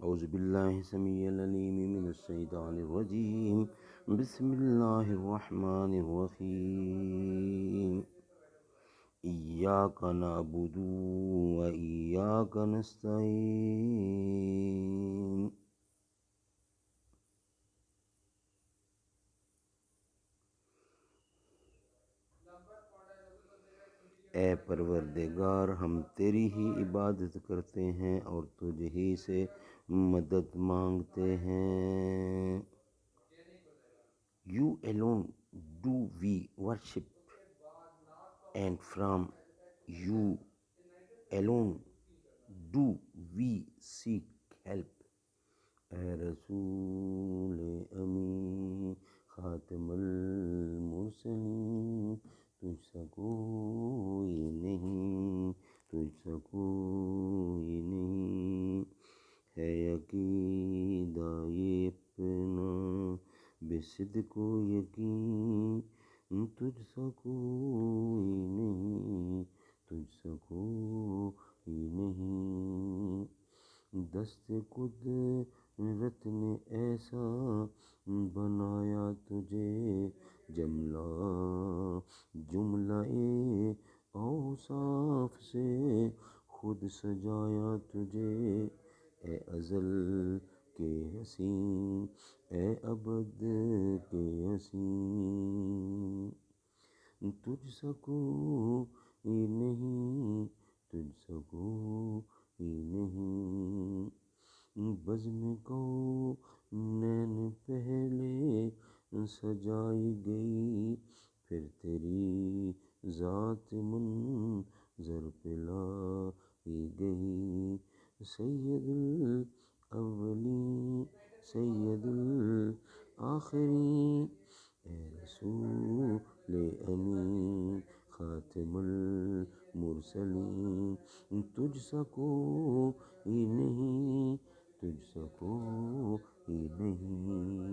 اعوذ باللہ السمیع العلیم من الشیطان الرجیم بسم اللہ الرحمن الرحیم ایاک نعبد و ایاک نستعین اے پروردگار، ہم تیری ہی عبادت کرتے ہیں اور تجھ ہی سے مدد مانگتے ہیں۔ You alone do we worship and from you alone do we seek help۔ اے رسول امین خاتم المرسلین، تجھ سا کوئی نہیں، تجھ سا کوئی نہیں، ہے عقیدہ یہ اپنا بے صدق و یقین، تجھ سا کوئی نہیں، تجھ سا کوئی نہیں۔ دست قدرت نے ایسا بنایا تجھے، جملہ اوصاف سے خود سجایا تجھے، اے ازل کے حسین، اے ابد کے حسین، تجھ سا کوئی نہیں، تجھ سا کوئی نہیں۔ بزم کونین پہلے سجائی گئی، پھر تیری ذات منظر پہ لائی گئی، سید الاولین سید الآخرین، اے رسول امین خاتم المرسلین، تجھ سا کوئی نہیں، تجھ سا کوئی نہیں۔